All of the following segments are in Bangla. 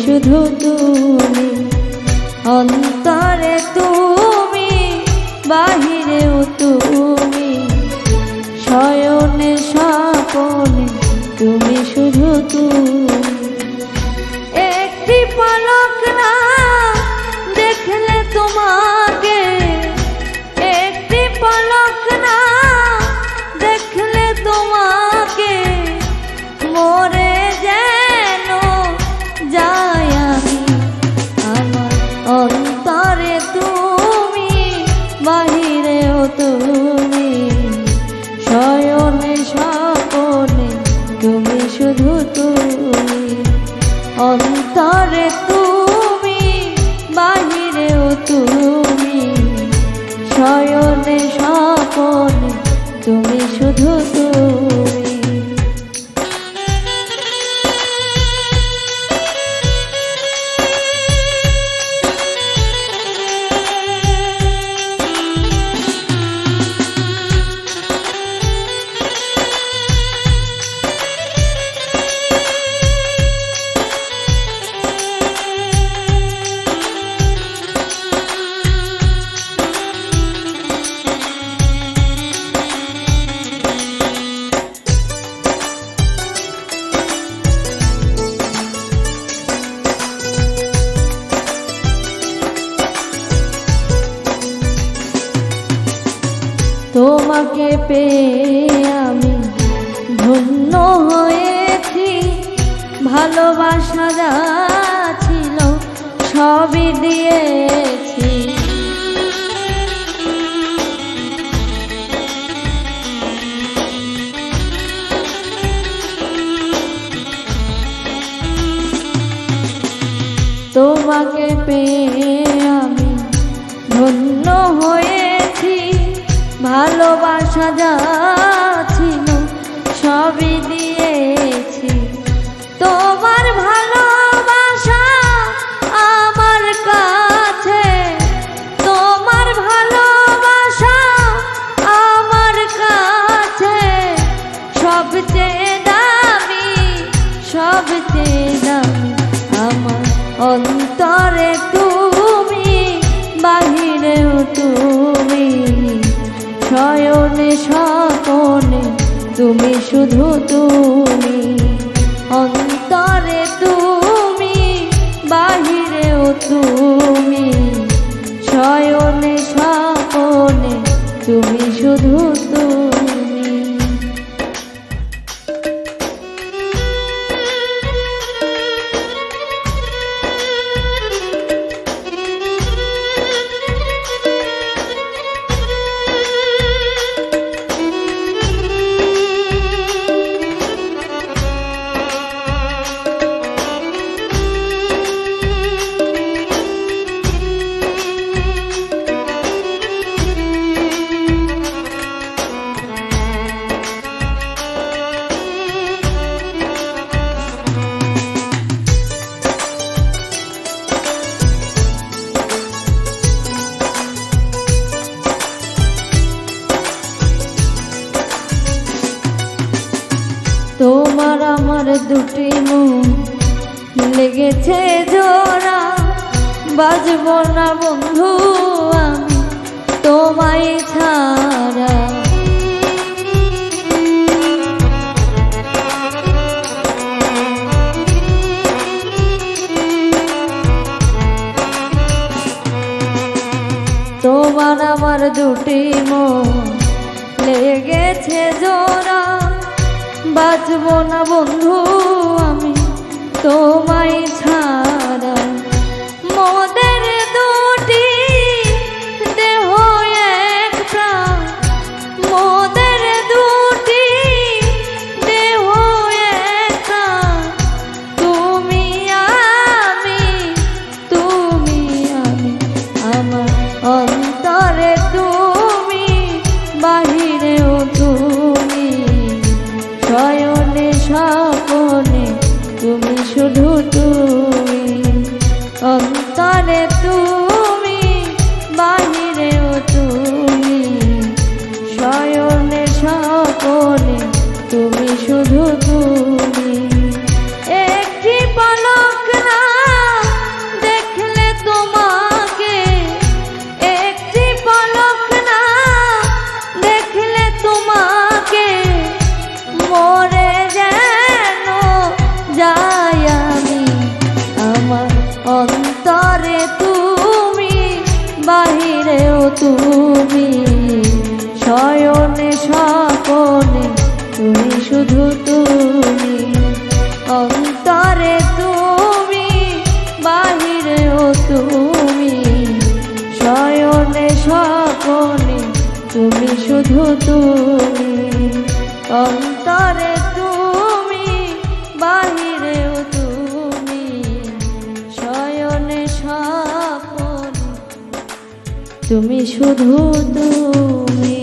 শুধু তুমি, অন্তরে তুমি, বাহিরেও তুমি, শয়নে স্বপনে তুমি শুধু তুমি। একটি পলক না দেখলে তোমাকে, একটি পলক না দেখলে তোমাকে, মরে যেন যাই আমি। আমার অন্তরে তুমি, বাহিরেও তুমি, শয়নে স্বপনে তুমি শুধু তুমি, অন্তরে তুমি, বাহিরেও তুমি, শয়নে স্বপনে তুমি শুধু তুমি। তোমাকে পেয়ে আমি ধন্য হয়েছি, ভালোবাসা যা ছিল সবই দিয়েছি। তোমাকে পেয়ে আমি ধন্য হয়েছি, ভালোবাসা যা ছিল সবই দিয়েছি। তোমার ভালোবাসা আমার কাছে, তোমার ভালোবাসা আমার কাছে সবচেয়ে দামি, সবচেয়ে দামি। আমার অন্তরে তুমি, বাহিরেও তুমি, শয়নে স্বপনে তুমি শুধু তুমি, অন্তরে তুমি, বাহিরেও তুমি, শয়নে স্বপনে তুমি শুধু তুমি। তোমার আমার দুটি মন লেগেছে জোড়া, বাজব না বন্ধু আমি তোমায় ছাড়া। তোমার আমার দুটি মন লেগেছে জোড়া, বাঁচব না বন্ধু আমি তোমায় ছাড়া। মোদের দুটি দেহ এক প্রাণ, মোদের দুটি দেহ এক প্রাণ, তুমি আমি, তুমি আমি। আমার অন্তরে তুমি, বাহিরেও তুমি, শয়নে স্বপনে তুমি শুধু তুমি। অন্তরে তুমি বাহিরেও তুমি, শয়নে স্বপনে তুমি শুধু তুমি, অন্তরে তুমি বাহিরেও তুমি, শয়নে স্বপনে তুমি শুধু তুমি, অন্তরে তুমি বাহিরেও তুমি, শয়নে স্বপনে তুমি শুধু তুমি।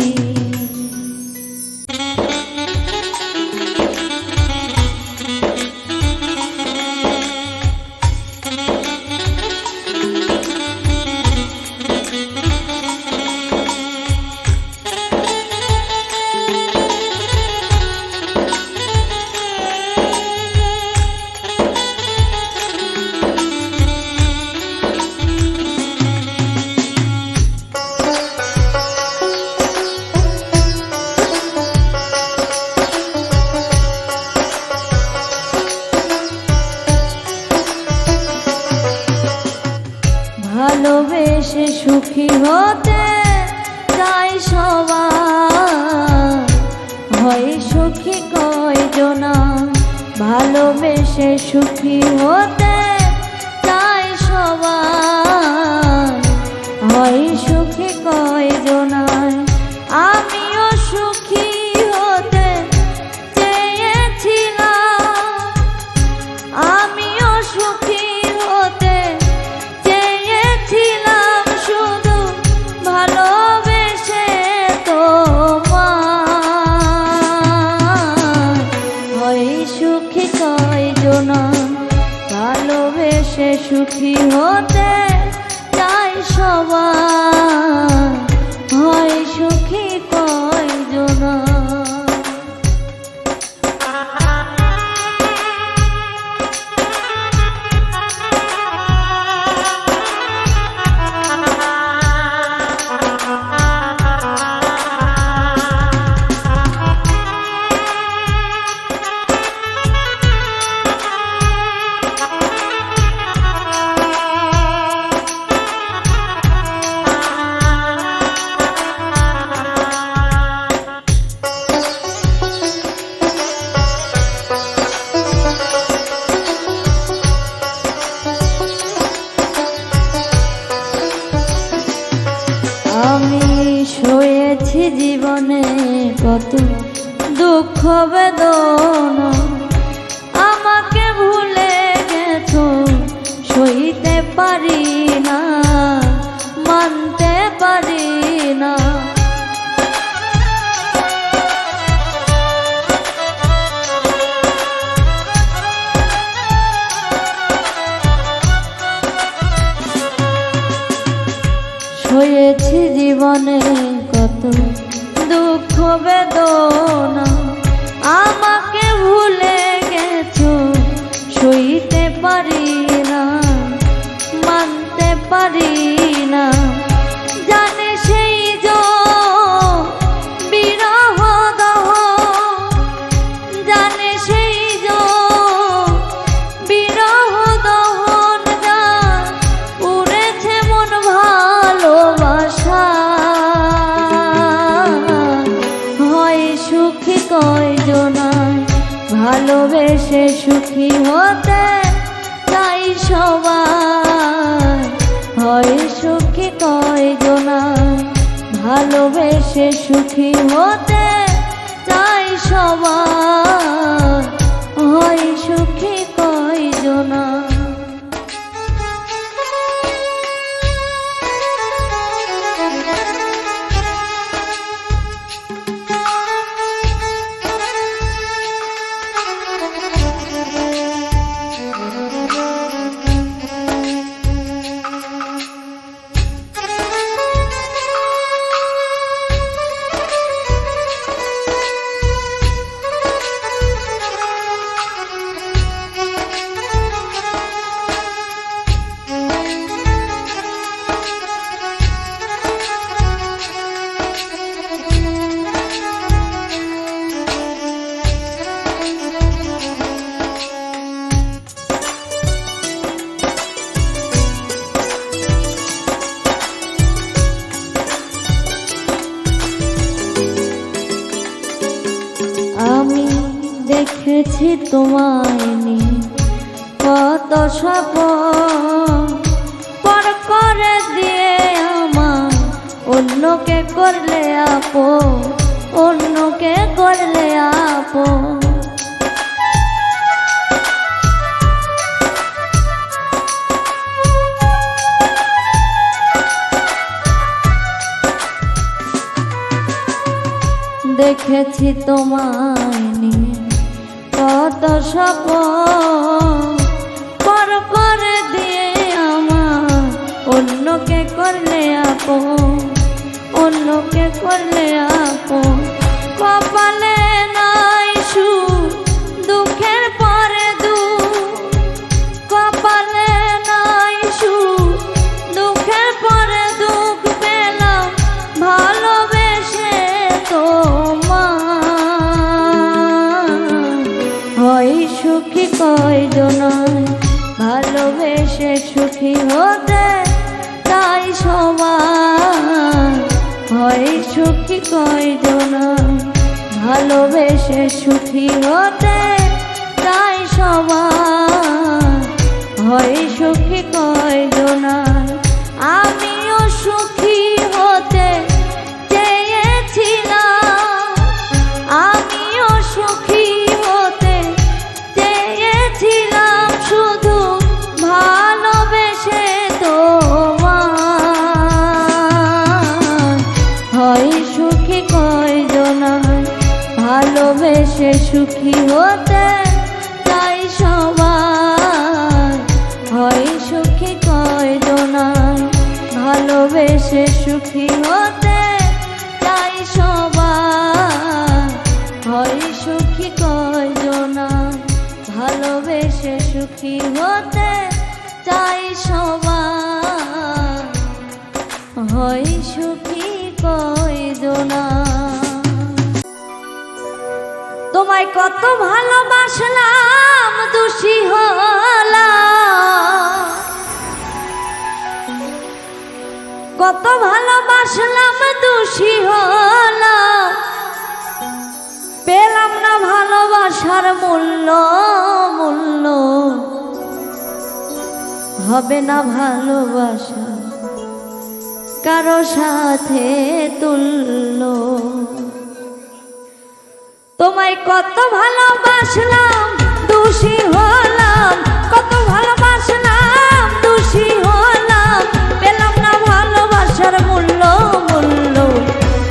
ভালোবেসে সুখী হতে চাই সবাই, হয় সুখী কয়জনা, ভালোবেসে সুখী হতে চাই সবাই, হয় সুখী কয়জনা, আমিও সুখী হতে চেয়েছিলাম, আমিও সুখী হতে চেয়েছিলাম, শুধু ভালোবেসে তোমায়, হয় সুখী কয়জনা, ভালোবেসে সুখী হতে চাই সবাই, হয় সুখী কয়জনা। আমি সয়েছি জীবনে কত দুঃখ বেদনা, আমাকে ভুলে গেছো সইতে পারি না, মানতে পারি না, সয়েছি জীবনে কত দুঃখ বেদনা, আমাকে ভুলে গেছো সইতে পারি না, মানতে পারি না, জানে সেই বিরহ দহ, জানে সেই বিরহ দহন, যা উড়েছে মন ভালোবাসা, হয় সুখী কয়জনা, ভালোবেসে সুখী হতে চাই সবাই, হয় সুখী কয়জনা, ভালোবেসে সুখী হতে চাই সবাই, হয় সুখী কয়জনা। দেখেছি তোমায় নিয়ে কত স্বপ্ন পর করে দিয়ে আমার অন্যকে করলে আপন, অন্যকে করলে আপন। দেখেছি তোমায় নিয়ে কত স্বপ্ন পর করে দিয়ে আমার অন্যকে করলে আপন, অন্যকে করলে আপন। কপালে নাই সুখ দুঃখের পরে দুঃখ, কপালে নাই সুখ দুঃখের পরে দুঃখ পেলাম ভালোবেসে তোমার। হয় সুখী কয়জন ভালোবেসে সুখী হতে তাই সবাই, হয় সুখী কয়জন ভালোবেসে সুখী হতে তাই সবাই, হয় সুখী কয়জন। আমিও সুখী হতে চেয়েছিলাম, আমিও সুখী হতে চেয়েছিলাম শুধু ভালোবেসে তোমার। হয় সুখী কয়জন ভালোবেসে সুখী হতে তাই সবাই, হয় সুখী কয়জন ভালোবেসে সুখী হতে তাই সবাই, হয় সুখী কয়জন ভালোবেসে সুখী হতে চাই সবাই, হয় সুখী কয়জন। তোমায় কত ভালোবাসলাম দোষী হলাম, কত ভালোবাসলাম দোষী হলাম, পেলাম না ভালোবাসার মূল্য, মূল্য হবে না ভালোবাসা কারো সাথে তুল্য। তোমায় কত ভালোবাসলাম দোষী হলাম, কত ভালোবাসলাম দোষী হলাম, পেলাম না ভালোবাসার মূল্য, মূল্য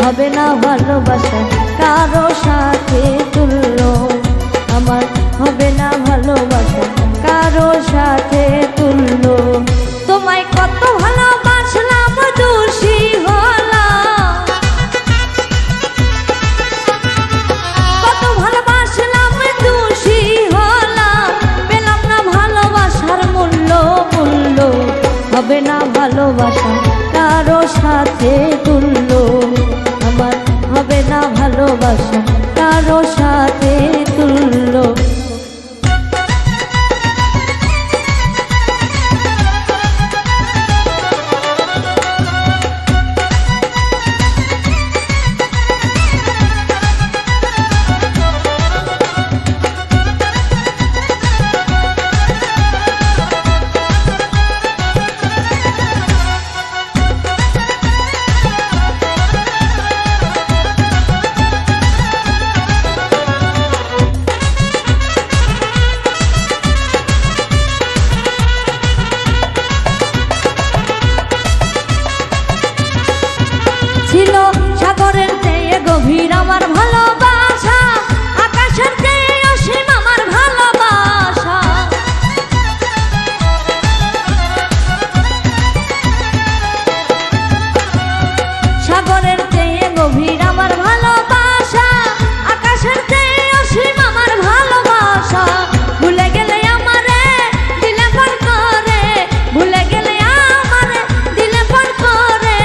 হবে না ভালোবাসা কারো সাথে তুল্য। আমার হবে না ভালোবাসা কারো সাথে তুল্য। তোমায় কত ভালোবাসলাম দোষী হলাম, কত ভালোবাসলাম দোষী হলাম, পেলাম না ভালোবাসার মূল্য, মূল্য হবে না ভালোবাসা কারো সাথে তুল্য। আমার হবে না ভালোবাসা কারো সাথে তুল্য। ছিল সাগরের চেয়ে গভীর আমার ভালোবাসা, আকাশের চেয়ে অসীম আমার ভালোবাসা। সাগরের চেয়ে গভীর আমার ভালোবাসা, আকাশের চেয়ে অসীম আমার ভালোবাসা। ভুলে গেলে আমারে দিলে পর করে, ভুলে গেলে আমারে দিলে পর করে,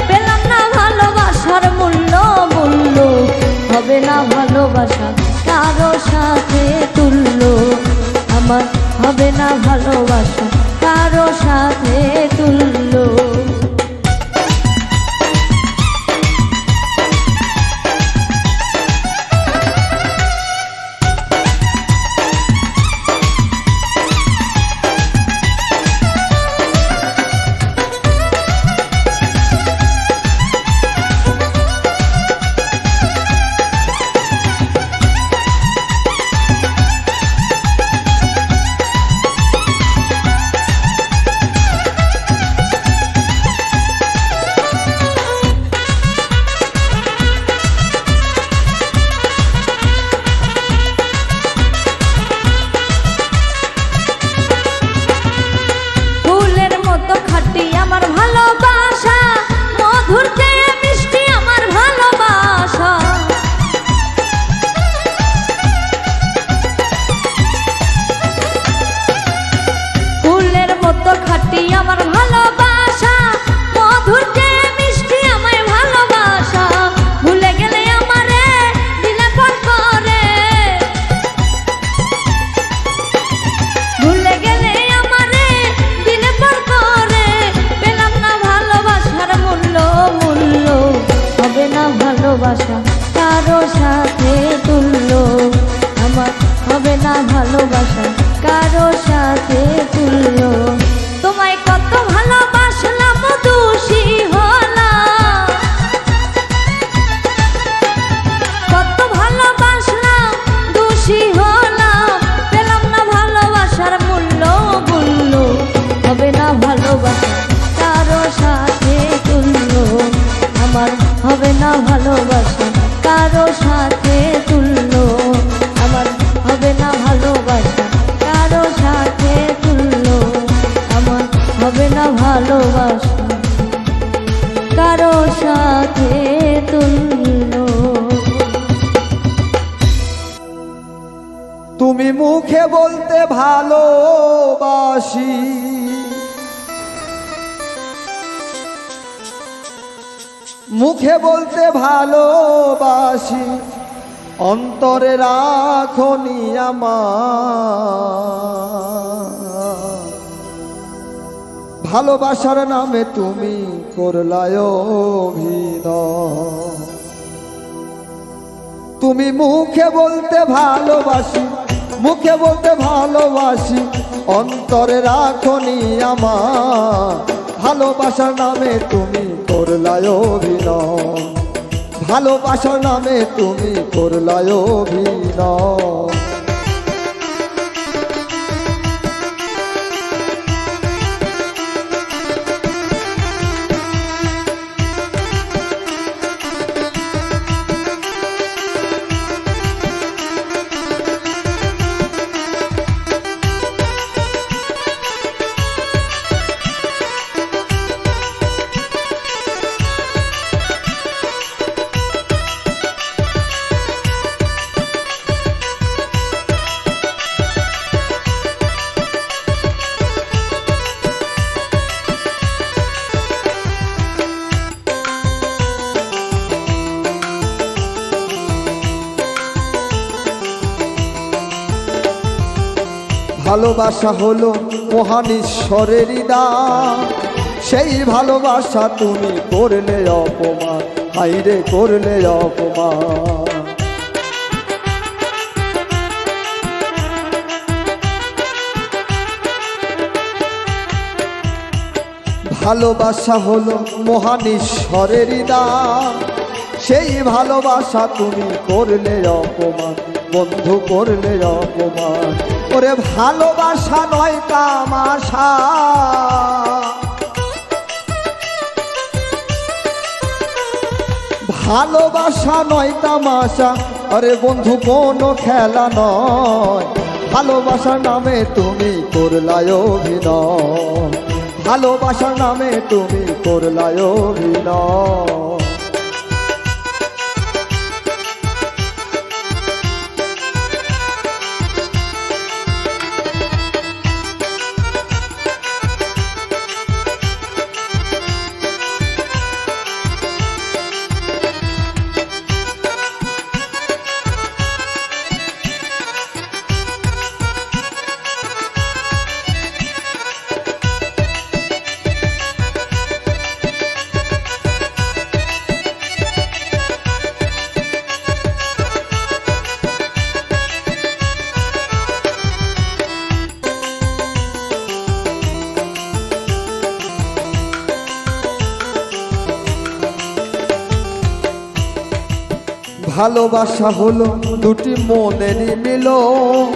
পেলাম না ভালোবাসার মূল্য, মূল্য হবে না ভালোবাসা কারো সাথে তুল্য। আমার হবে না ভালোবাসা কারো সাথে তুল্য। হবে না ভালোবাসা কারো সাথে তুল্য। তুমি মুখে বলতে ভালোবাসি, মুখে বলতে ভালোবাসি, অন্তরে রাখনি আমার। ভালোবাসার নামে তুমি করলায় অভিনয়। তুমি মুখে বলতে ভালোবাসি, মুখে বলতে ভালোবাসি, অন্তরে রাখনি আমার। ভালোবাসার নামে তুমি করলায় অভিনয়, ভালোবাসার নামে তুমি করলায় অভিনয়। ভালোবাসা হলো মহান ঈশ্বরের দান, সেই ভালোবাসা তুমি করলে অপমান, হাইরে করলে অপমান। ভালোবাসা হলো মহান ঈশ্বরের দান, সেই ভালোবাসা তুমি করলে অপমান, বন্ধু করলে অপমান। ওরে ভালোবাসা নয় তামাশা, ভালোবাসা নয় তামাশা, আরে বন্ধু কোনো খেলা নয়। ভালোবাসার নামে তুমি করলায় অভিনয়, ভালোবাসার নামে তুমি করলায় অভিনয়। ভালোবাসা হলো দুটি মনেরই মিলন,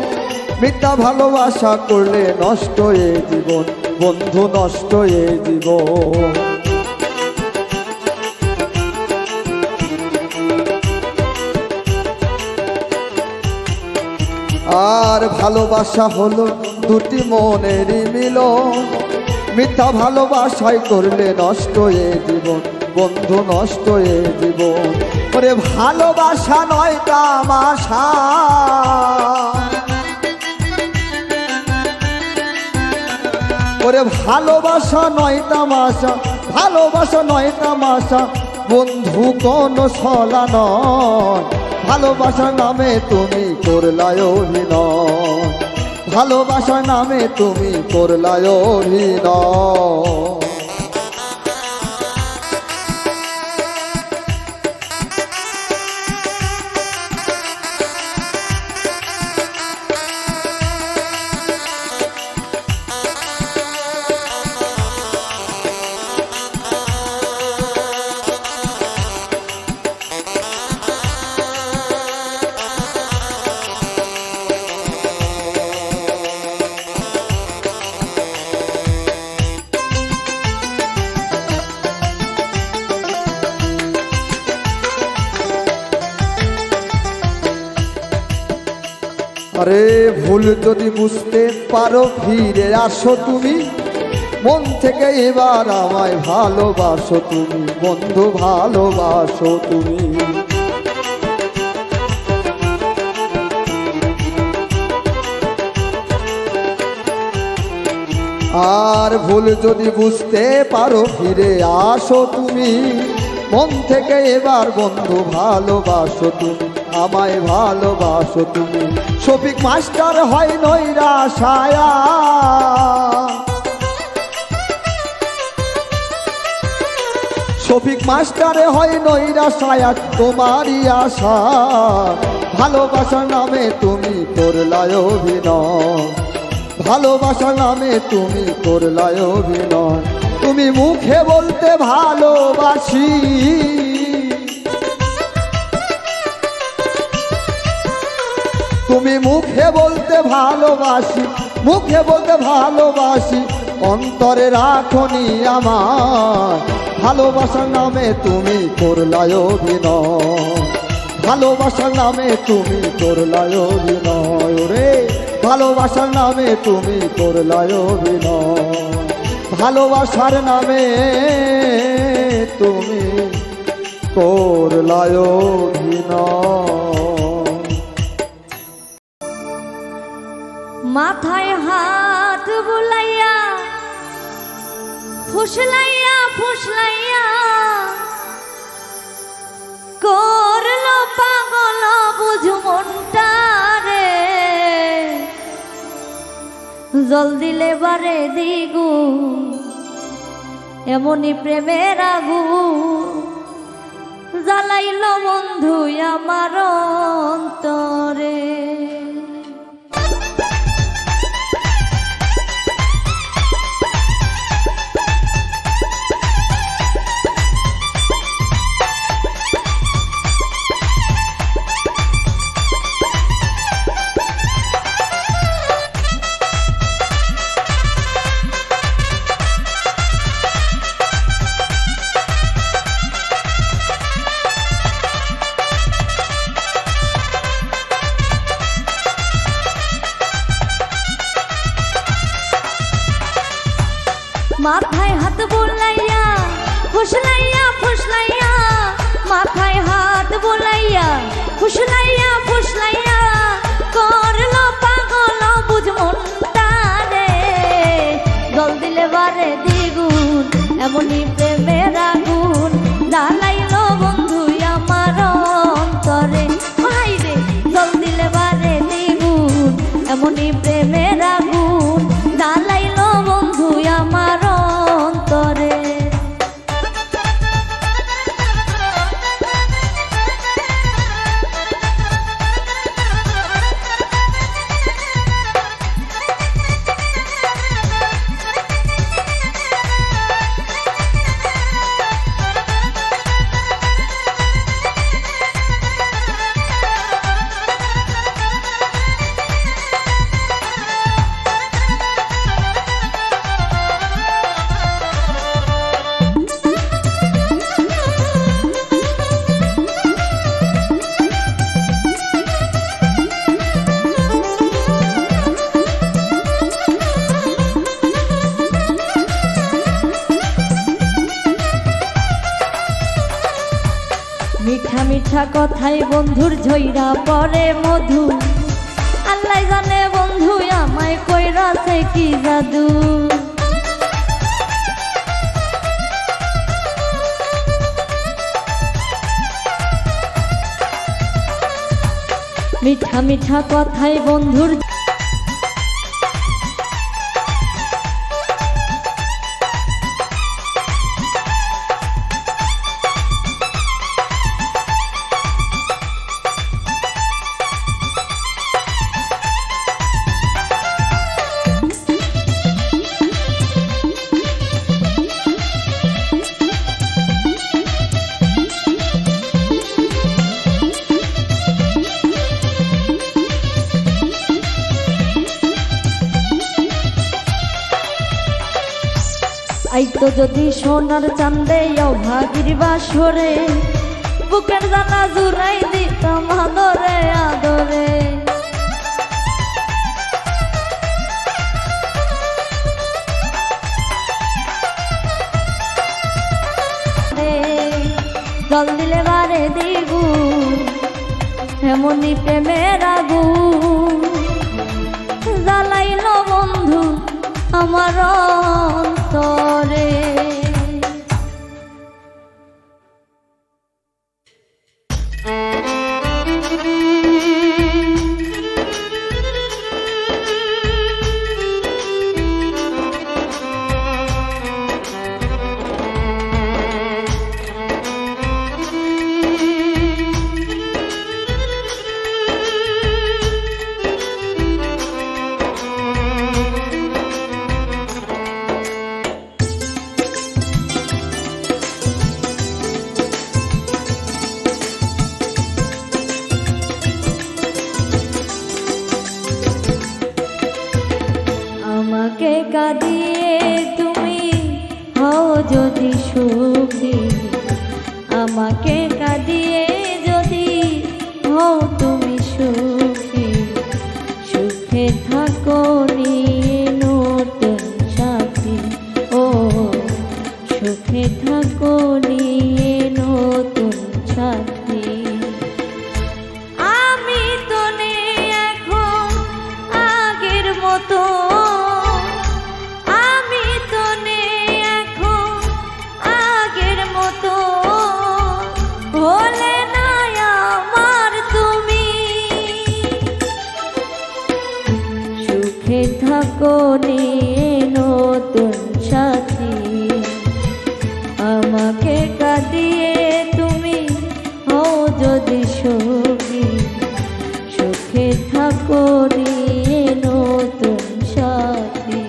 মিথ্যা ভালোবাসা করলে নষ্ট এ জীবন, বন্ধু নষ্ট এ জীবন। আর ভালোবাসা হলো দুটি মনেরই মিলন, মিথ্যা ভালোবাসায় করলে নষ্ট এ জীবন, বন্ধু নষ্ট এ জীবন। ওরে ভালোবাসা নয় তামাশা, ওরে ভালোবাসা নয় তামাশা, ভালোবাসা নয় তামাশা, বন্ধু কোনো ছলা নয়। ভালোবাসার নামে তুমি করলায় অভিনয়, ভালোবাসার নামে তুমি করলায় অভিনয়। আরে ভুল যদি বুঝতে পারো ফিরে আসো তুমি, মন থেকে এবার আমায় ভালোবাসো তুমি, বন্ধু ভালোবাসো তুমি। আর ভুল যদি বুঝতে পারো ফিরে আসো তুমি, মন থেকে এবার বন্ধু ভালোবাসো তুমি, আমায় ভালোবাসো তুমি। শফিক মাস্টার হয় নৈরাশায়া, শফিক মাস্টারে হয় নৈরাশায়া তোমারই আশা। ভালোবাসার নামে তুমি করলায় অভিনয়, ভালোবাসার নামে তুমি করলায় অভিনয়। তুমি মুখে বলতে ভালোবাসি, তুমি মুখে বলতে ভালোবাসি, মুখে বলতে ভালোবাসি, অন্তরে রাখনি আমার। ভালোবাসার নামে তুমি করলায় অভিনয়, ভালোবাসার নামে তুমি করলায় অভিনয় রে, ভালোবাসার নামে তুমি করলায় অভিনয়, ভালোবাসার নামে তুমি করলায় অভিনয়। মাথায় হাত বুলাইয়া ফুসলাইয়া ফুসলাইয়া করলো পাগল বুঝ মনটা রে, জল দিলে বারে দিগু এমনি প্রেমের আগুন, জ্বালাইল বন্ধু আমার অন্তরে। মাথায় হাত বুলাইয়া ফুসলাইয়া ফুসলাইয়া, মাথায় হাত বুলাইয়া ফুসলাইয়া ফুসলাইয়া করলো পাগল বুঝ মনটা রে, জল দিলে বারে দ্বিগুণ এমনি প্রেমের আগুন, জ্বালাইল বন্ধু আমার অন্তরে। ভাই রে জল দিলে বারে দ্বিগুণ এমনি প্রেমের আগুন, জ্বালাইল বন্ধু আমার অন্তরে। মিঠা মিঠা কথাই বন্ধুর ঝইরা পরে মধু, আল্লাহ জানে বন্ধু আমায় কইরাছে কি জাদু। মিঠা মিঠা কথাই বন্ধুর আইতো যদি সোনার চান্দে অভাগীর বাসরে, বুকের জানা জুড়াই দিতাম আদরে আদরে। জল দিলে বারে দ্বিগুণ, এমনি প্রেমের আগুন জ্বালাইল বন্ধু আমার অন্তরে। আমাকে কাঁদিয়ে তুমি হও যদি সুখী, আমাকে কাঁদিয়ে যদি হও তুমি সুখী, সুখে থাকো নিয়ে নতুন সাথী, ও সুখে থাকো নিয়ে নতুন সাথী। আমি তো নেই এখন আগের মতো, হলে না আমার তুমি, সুখে থাকো নিয়ে নতুন সাথী, আমাকে কাঁদিয়ে তুমি হও যদি সুখী, সুখে থাকো নিয়ে নতুন সাথী।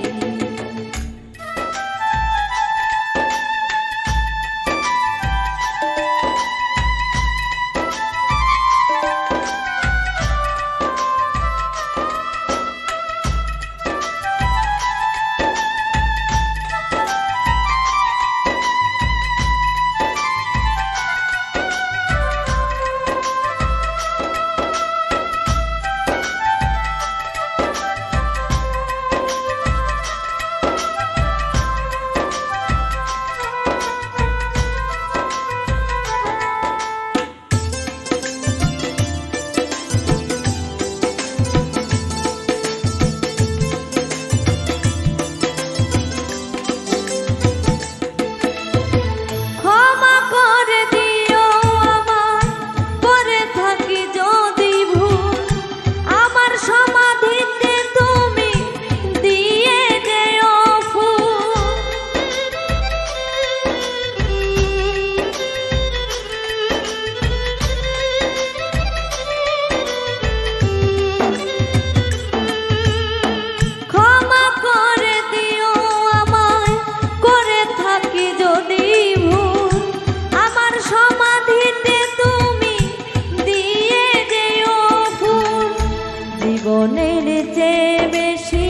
জীবনের চেয়ে বেশি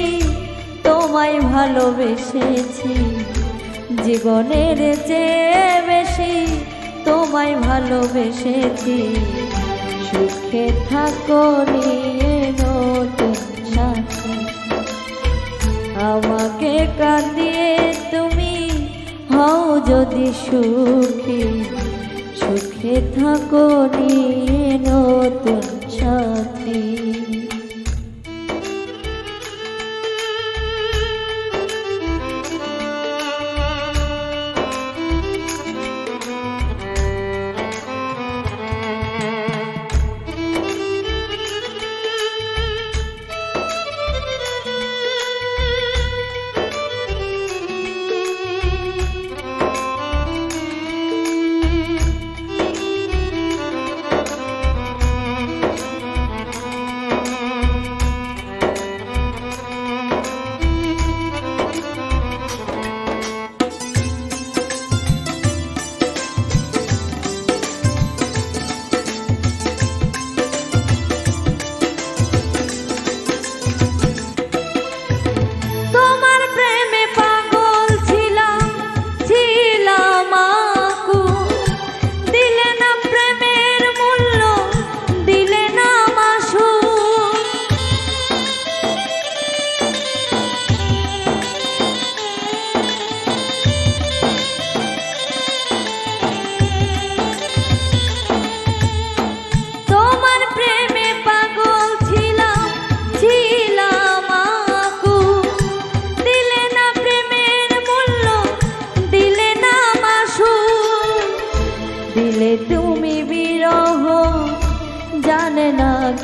তোমায় ভালোবেসেছি, জীবনের চেয়ে বেশি তোমায় ভালোবেসেছি, সুখে থাকো নিয়ে নতুন সাথী, আমাকে কাঁদিয়ে তুমি হও যদি সুখী, সুখে থাকো নিয়ে নতুন সাথী।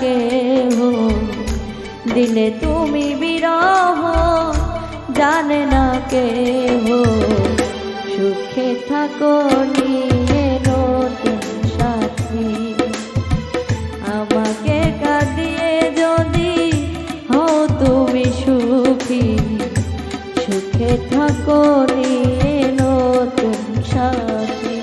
কেহ, দিলে তুমি বিরহ জানে না কেহ। সুখে থাকো নিয়ে নতুন সাথী, আমাকে কাঁদিয়ে যদি হও তুমি সুখী। সুখে থাকো নিয়ে নতুন সাথী।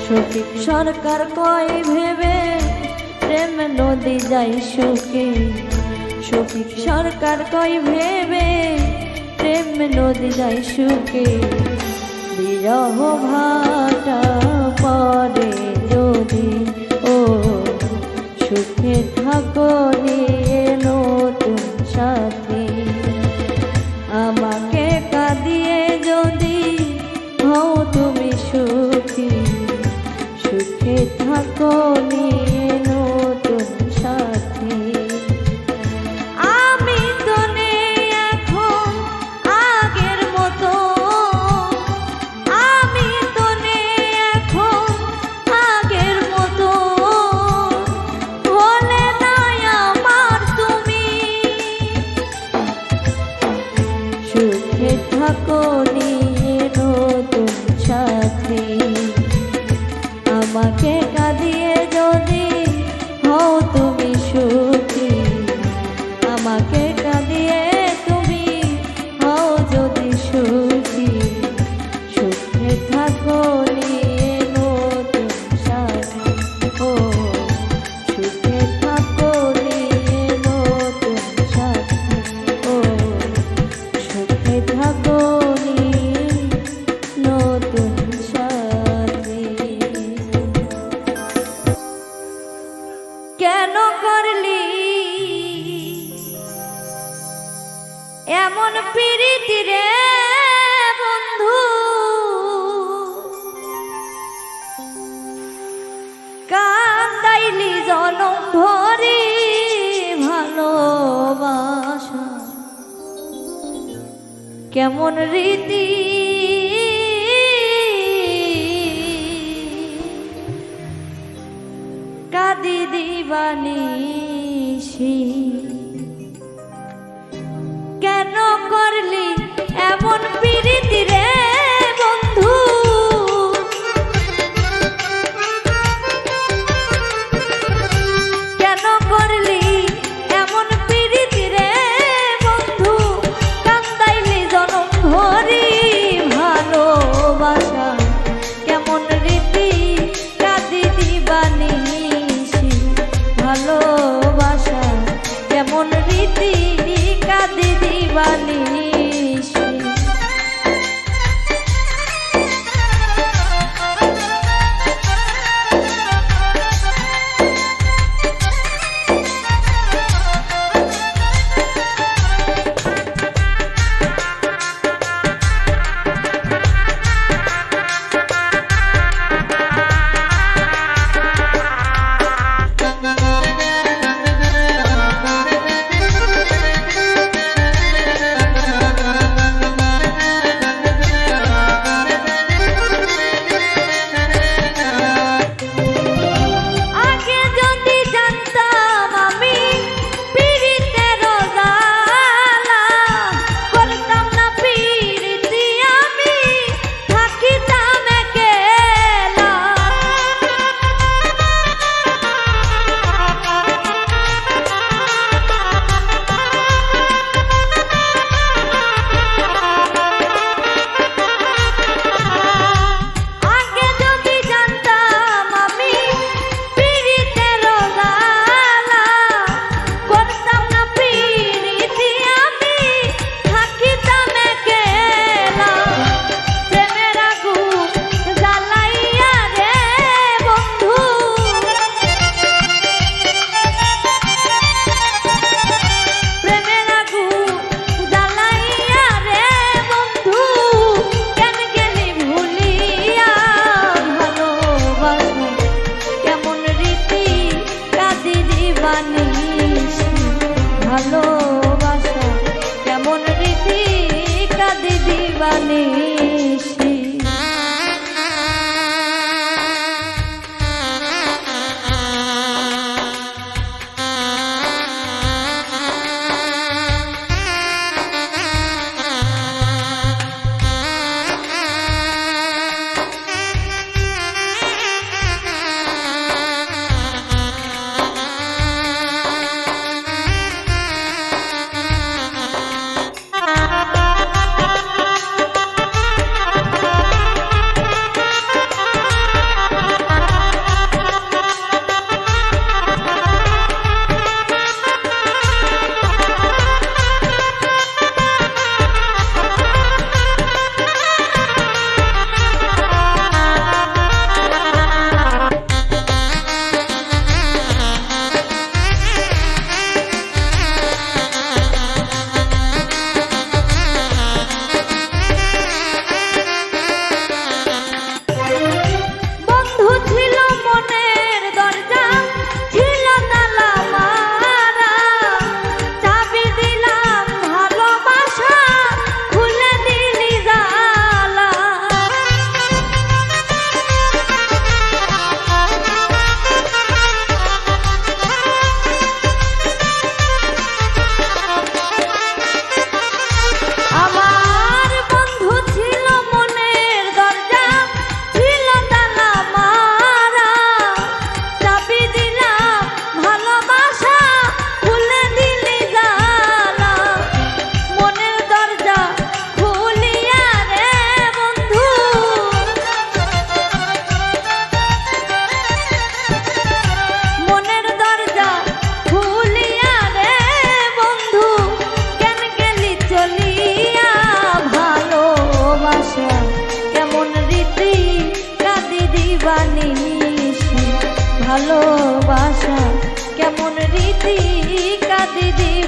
শফিক সরকার কয় ভেবে প্রেম নদী যাই শুকে। শফিক সরকার কয় ভেবে প্রেম নদী যাই শুকে। বিরহ ভাটা পরে যদি ও সুখে থাকো নিয়ে নতুন সাথী, আমাকে কাঁদিয়ে যদি হও তুমি সুখী। সুখে থাকো নিয়ে নতুন সাথী। আমি তো নেই এখন আগের মতো, আমি তো নেই এখন আগের মতো। বলে নাই আমার তুমি, সুখে থাকো নিয়ে নতুন সাথী। আমাকে কাঁদিয়ে যদি হও তুমি সুখী, আমাকে কাঁদিয়ে তুমি হও যদি সুখী। সুখে থাকো নিয়ে নতুন সাথী, ও সুখে থাকো নিয়ে নতুন সাথী, ও সুখে থাকো নিয়ে নতুন সাথী। কেন করলি এমন প্রীতি রে বন্ধু, কান্দাইলি জনম ভরি ভালোবাসা। কেমন রীতি কাঁদি দিবানিশি, কেন করলি এমন প্রীতি রে বন্ধু। কেন করলি এমন প্রীতি রে বন্ধু, কান্দাইলি জনম ভরি ভালোবাসা। কেমন রীতি কাঁদি দিবানিশি ভালোবাসা। কেমন রীতি কাঁদি দিবানিশি।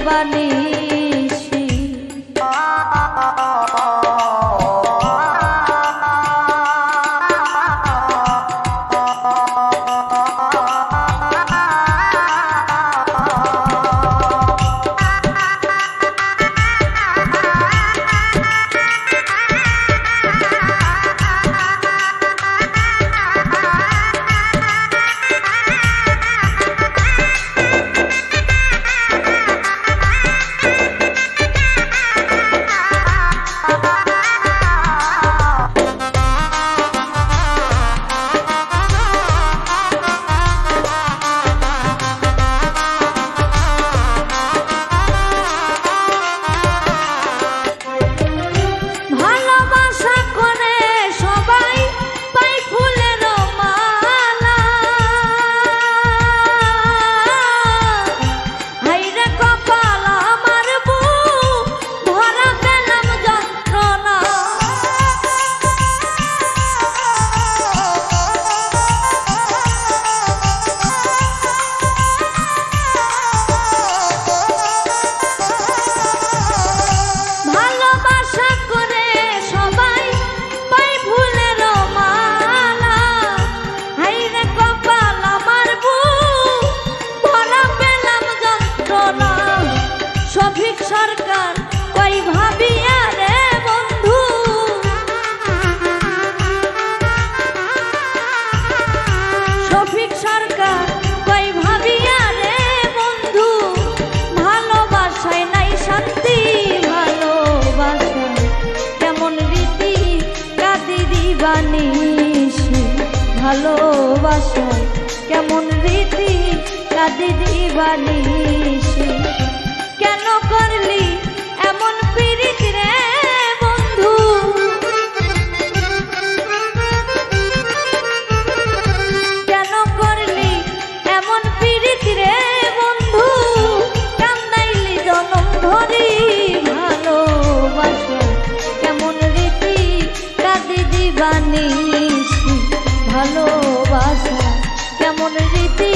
দিবানিশি। সরকার কই ভাবিয়া রে বন্ধু, শফিক সরকার কই ভাবিয়া রে বন্ধু, ভালোবাসায় নাই শান্তি ভালোবাসা কেমন রীতি কাঁদি দিবানিশি, ভালোবাসা কেমন রীতি কাঁদি দিবানিশি। কেন করলি এমন পীড়িত রে বন্ধু, কেন করলি এমন পীড়িত রে বন্ধু, কান্দাইলি জনম ধরি ভালোবাসা কেমন রীতি কাঁদি দিবানিশি, ভালোবাসা কেমন রীতি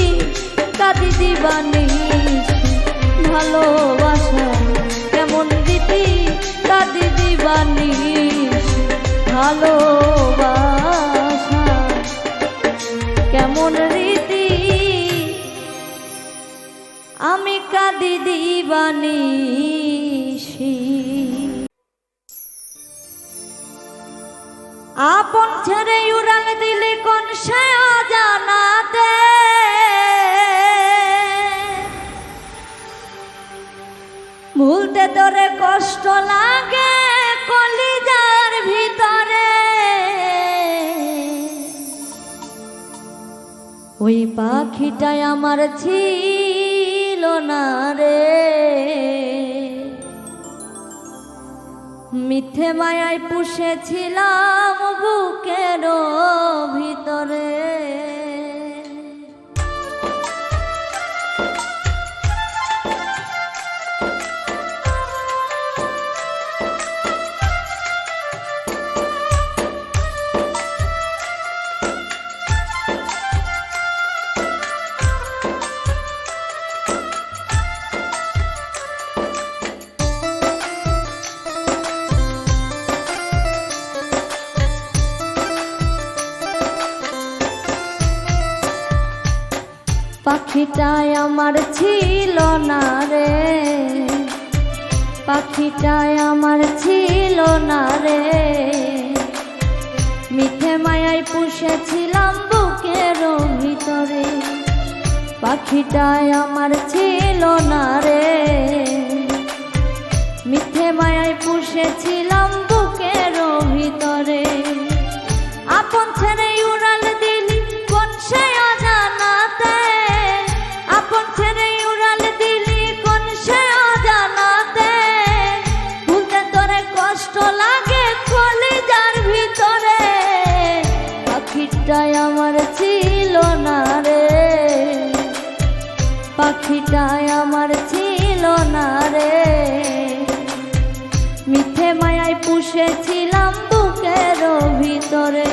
কাঁদি দিবানিশি, ভালোবাসা কেমন রীতি কাঁদি দিবানিশি, ভালোবাসা কেমন রীতি আমি কাঁদি দিবানিশি। আপন ছেড়ে উড়াল দিলে কোন সে অজানাতে, ভুলতে তোরে কষ্ট লাগে কলিজার ভিতরে, ওই পাখিটাই আমার ছিল না রে, মিথ্যে মায়ায় পুষেছিলাম বুকের ভিতরে। পাখিটাই আমার ছিল না রে, পাখিটাই আমার ছিল না রে, মিথ্যে মায়ায় পুষেছিলাম বুকের ভিতরে, পাখিটাই আমার ছিল না রে, মিথ্যে মায়ায় পুষেছিলাম বুকের ভিতরে। আপন ছেড়ে উড়াল দিলি কোন সে অজানাতে, আপন ছেড়ে উড়াল দিলি কোন সে অজানাতে, ভুলতে তোরে কষ্ট লাগে কলিজার ভিতরে, পাখিটাই আমার ছিল না রে, পাখিটাই আমার ছিল না রে, মিথ্যে মায়ায় পুষেছিলাম বুকের ভিতরে।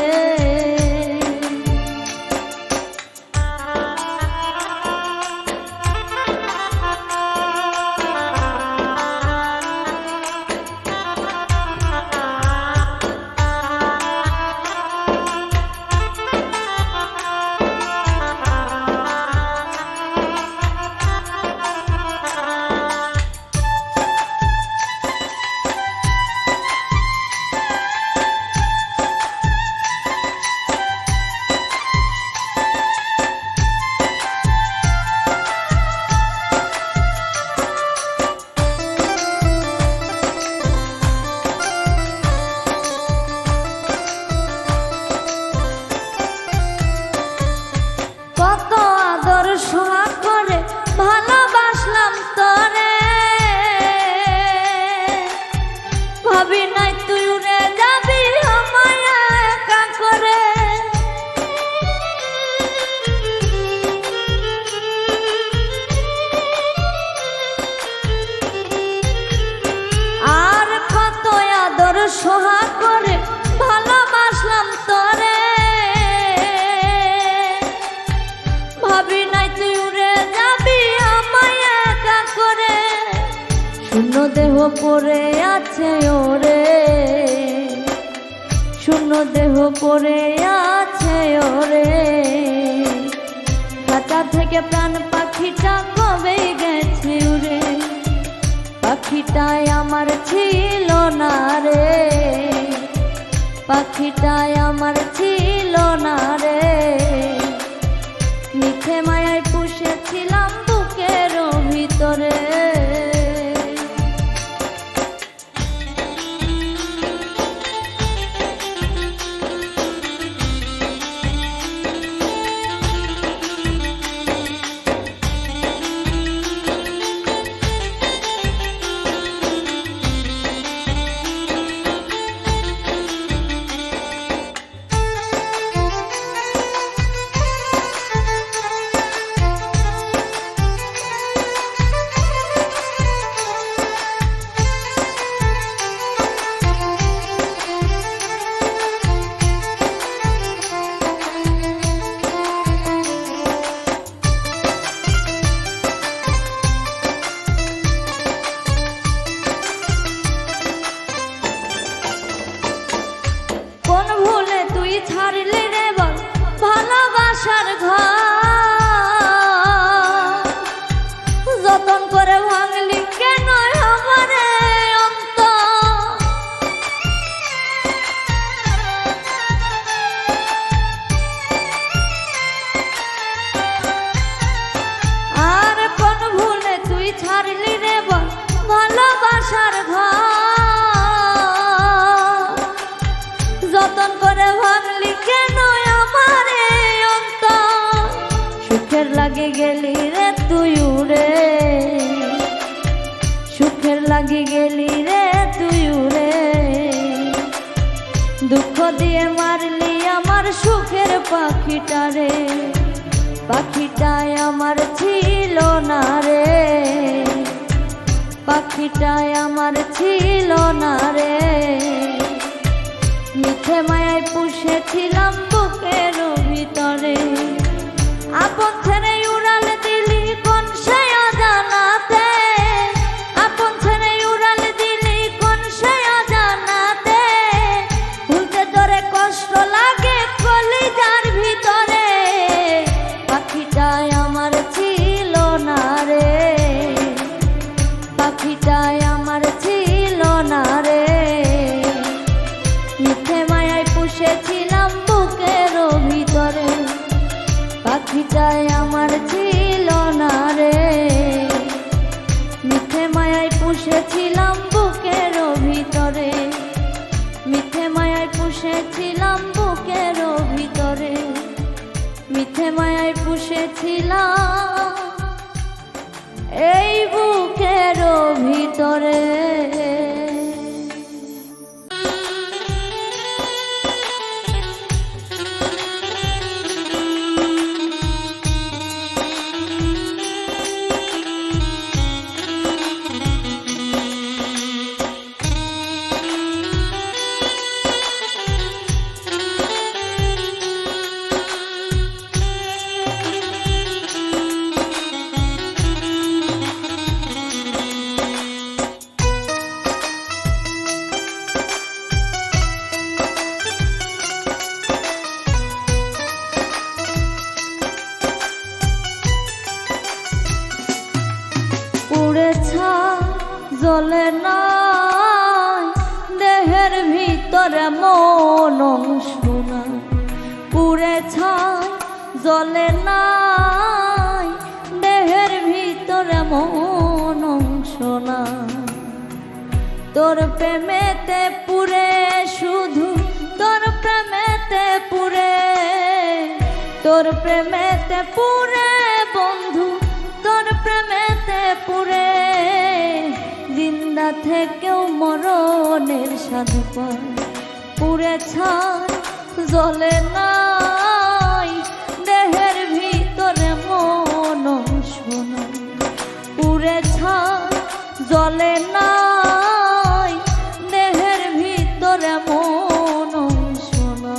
পড়ে আছে ওরে, শূন্য দেহ পড়ে আছে ওরে। খাঁচা থেকে প্রাণ পাখিটা কবে গেছে উড়ে, পাখিটাই আমার ছিল না রে, পাখিটাই আমার ছিল না রে। মিঠে মায়ায় পুষেছিলাম বুকের ভিতরে। ছাড়লে রে বল ভালোবাসার ঘর, যতন করে ভাঙলি কেন আমারে অন্তর। আর কোন ভুলে তুই ছাড়লি রে বল ভালোবাসার ঘর, যতন করে ভাঙলি কেন আমারে অন্তর। সুখের লাগে গেলি রে তুই উড়ে, সুখের লাগে গেলি রে তুই উড়ে। দুঃখ দিয়ে মারলি আমার সুখের পাখিটারে, পাখিটাই আমার ছিল না রে, পাখিটাই আমার ছিল না রে। মিঠে মায়ায় পুষেছিলাম বুকের ভিতরে, আপন ছেড়ে উড়াল দিলি কোন সে অজানাতে, আপন ছেড়ে উড়াল দিলি কোন সে অজানাতে। ভুলতে তোরে কষ্ট লাগে কলিজার ভিতরে, পাখিটাই আমার ছিল না রে, পাখিটাই আমার ছিল না রে। মিঠে মায়ায় পুষেছিলাম বুকের ভিতরে, পাখিটাই আমার ছিল না রে। মিঠে মায়ায় পুষেছিলাম বুকের ভিতরে, মিঠে মায়ায় পুষেছিলাম বুকের ভিতরে, মিঠে মায়ায় পুষেছিলাম এই বুকের ভিতরে। জ্বলে নাই দেহের ভিতরে মন অংশনা, পুড়ে ছাই জ্বলে নাই দেহের ভিতরে মন অংশনা। তোর প্রেমেতে পুরে শুধু তোর প্রেমেতে পুরে, তোর প্রেমেতে পুরে বন্ধু, তোর প্রেমেতে পুরে। জিন্দা থেকেও মরণের স্বাদ পায়, পুরে ছাই জ্বলে নাই দেহের ভিতরে মন শোনা, পুরে ছাই জ্বলে নাই দেহের ভিতরে মন শোনা।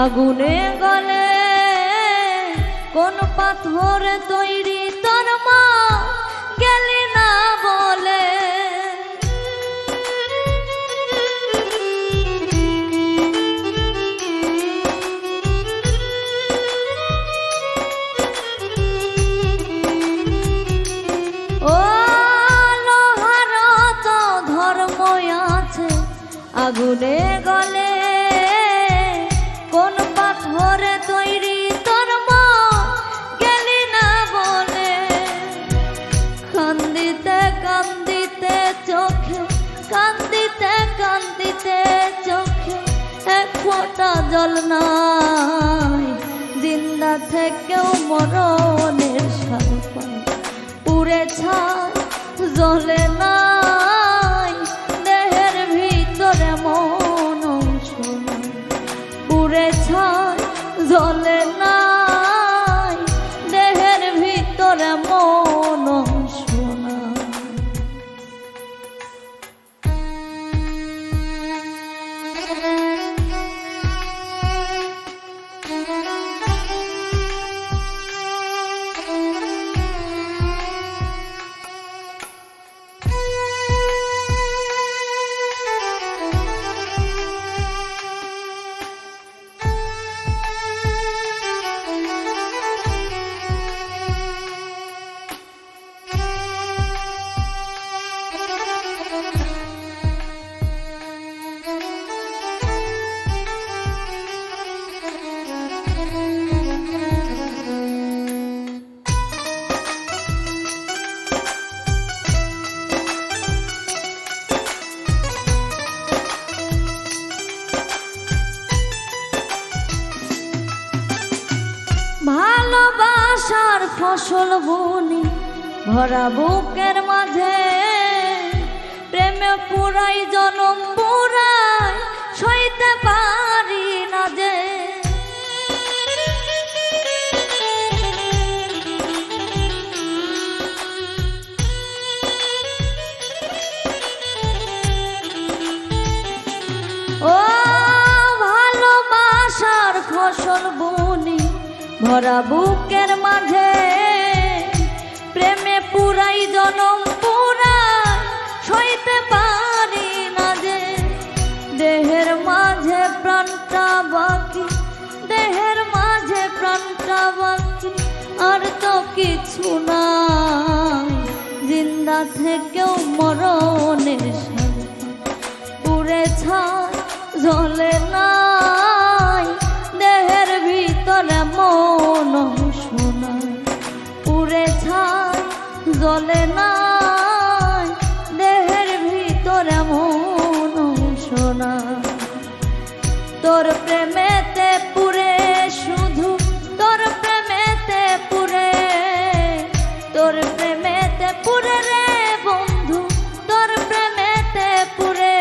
আগুনে গলে কোন পাথর তৈরি তোর মা গেলি না বলে। ও লোহার তো ধর্ম আছে আগুনে গলে কোন পাথরে তৈরি তোর মা গেলি না বলে। কান্দিতে কান্দিতে চোখে কান্দিতে কান্দিতে চোখে এক ফোঁটা জল নাই। জিন্দা থেকেও মরণের স্বাদ পায় পুড়ে ছাই জ্বলে নাই দেহের ভিতরে মন অংশ নাই। পুড়ে ছাই জ্বলে নাই দেহের ভিতরে মন অংশ নাই। ভালোবাসার ফসল বুনি ভরা বুকের মাঝে প্রেমে পুরাই জনম পুরাই সইতে পারি না যে। ও ভালোবাসার ফসল বুনি ভরা বুকের মাঝে প্রেমে পুরাই জনম পুরাই সইতে পারি না যে। দেহের মাঝে প্রাণটা বাকি দেহের মাঝে প্রাণটা বাকি আর তো কিছু নাই। জিন্দা থেকেও মরণের স্বাদ পুড়ে ছাই জ্বলে নাই দেহের ভিতরে মন অংশ নাই। পুড়ে ছাই জ্বলে নাই দেহের ভিতরে মন অংশ নাই। তোর প্রেমেতে পুরে শুধু তোর প্রেমেতে পুরে তোর প্রেমেতে পুরে রে বন্ধু তোর প্রেমেতে পুরে।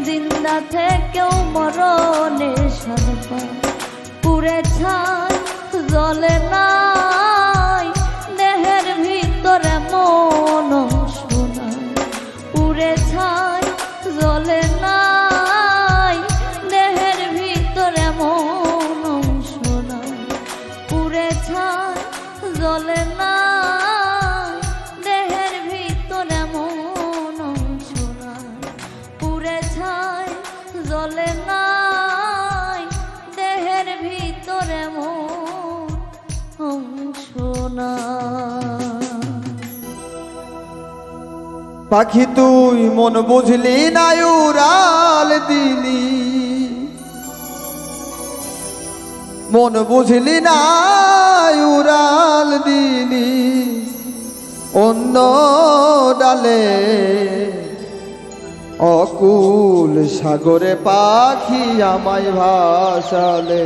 জিন্দা থেকেও মরণের স্বাদ পায় পুড়ে ছাই জ্বলে নাই দেহের ভিতরে মন অংশ নাই। পুড়ে ছাই জ্বলে নাই দেহের ভিতরে মন অংশ নাই। পুড়ে ছাই জ্বলে নাই দেহের ভিতরে মন অংশ নাই। পুড়ে ছাই জ্বলে নাই দেহের ভিতরে মন অংশ নাই। পাখি তুই মন বুঝলি না উড়াল দিলি মন বুঝলি না উড়াল দিলি অন্য ডালে অকুল সাগরে পাখি আমায় ভাসালে।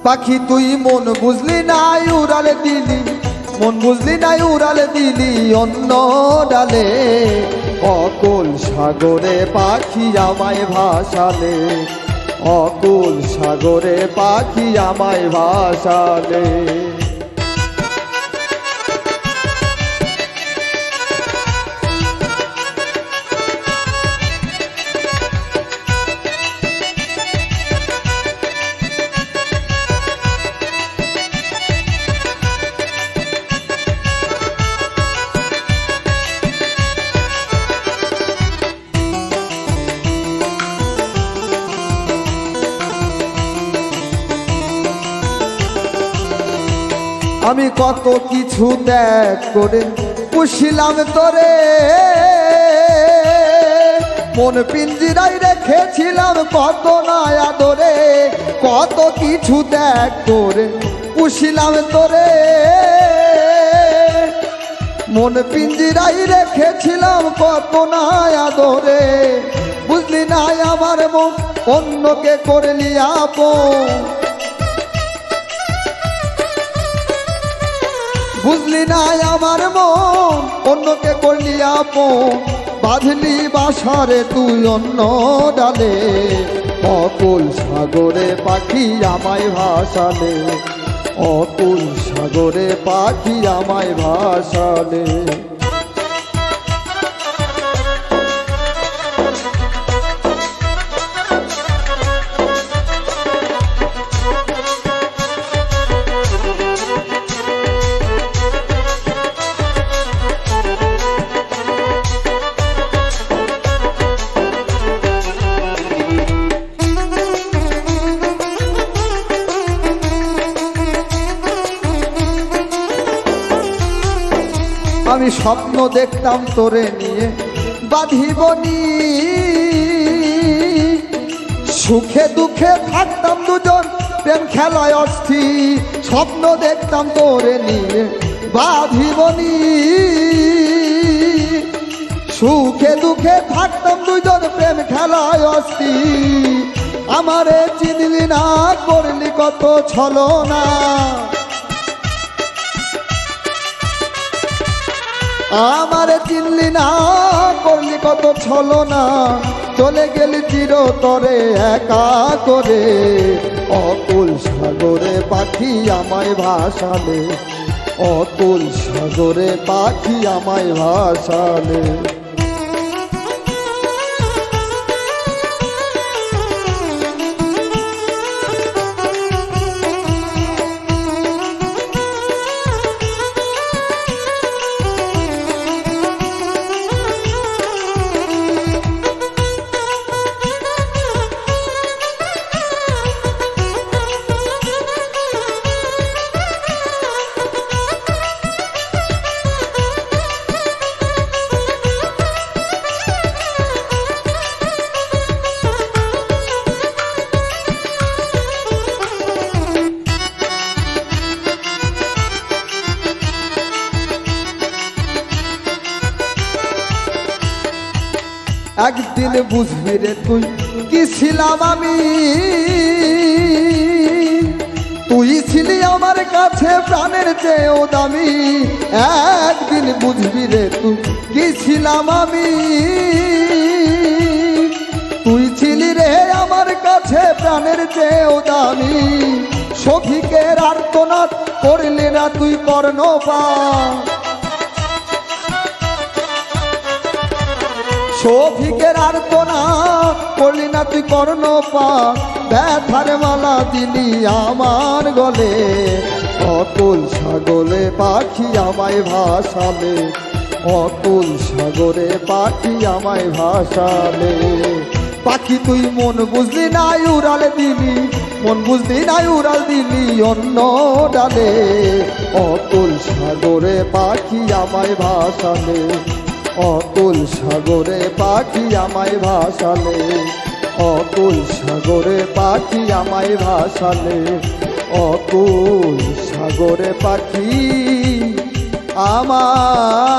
পাখি তুই মন বুঝলি না উড়াল দিলি মন বুঝলি না উড়াল দিলি অন্য ডালে অকুল সাগরে পাখি আমায় ভাসালে। অকুল সাগরে পাখি আমায় ভাসালে। আমি কত কিছু ত্যাগ করে পুষিলাম তোরে, মন পিঞ্জিরাই রেখেছিলাম কত না আদরে, কত কিছু ত্যাগ করে পুষিলাম তোরে, মন পিঞ্জিরাই রেখেছিলাম কত না আদরে। বুঝলি না আমার মন অন্যকে করলি আপন, বুঝলি না আমার মন অন্যকে করলি আপন, বাঁধলি বাসারে তুই অন্য ডালে, অকুল সাগরে পাখি আমায় ভাসালে, অকুল সাগরে পাখি আমায় ভাসালে। আমি স্বপ্ন দেখতাম তোরে নিয়ে বাঁধিবনি, সুখে দুঃখে থাকতাম দুজন প্রেম খেলায় অস্থির, স্বপ্ন দেখতাম তোরে নিয়ে বাঁধিবনি, সুখে দুঃখে থাকতাম দুজন প্রেম খেলায় অস্থির। আমারে চিনলি না করলি কত ছলনা, আমারে চিনলি না করলি কত ছলনা, চলে গেলি চিরতরে একা করে, অকুল সাগরে পাখি আমায় ভাসালে, অকুল সাগরে পাখি আমায় ভাসালে। একদিন বুঝবি রে তুই কি ছিলাম আমি, তুই ছিলি আমার কাছে প্রাণের চেয়েও দামি, একদিন বুঝবি রে তুই কি ছিলাম আমি, তুই ছিলি রে আমার কাছে প্রাণের চেয়েও দামি। সফিকের আর্তনাদ করলি না তুই কর্ণপাত, শফিকের আর্তনাদ করলি না তুই কর্ণপাত, ব্যথার মালা দিলি আমার গলে, অকুল সাগরে পাখি আমায় ভাসালে, অকুল সাগরে পাখি আমায় ভাসালে। পাখি তুই মন বুঝলি না উড়াল দিলি, মন বুঝলি না উড়াল দিলি অন্য ডালে, অকুল সাগরে পাখি আমায় ভাসালে, অকুল সাগরে পাখি আমায় ভাসালে, অকুল সাগরে পাখি আমায় ভাসালে, অকুল সাগরে পাখি আমায়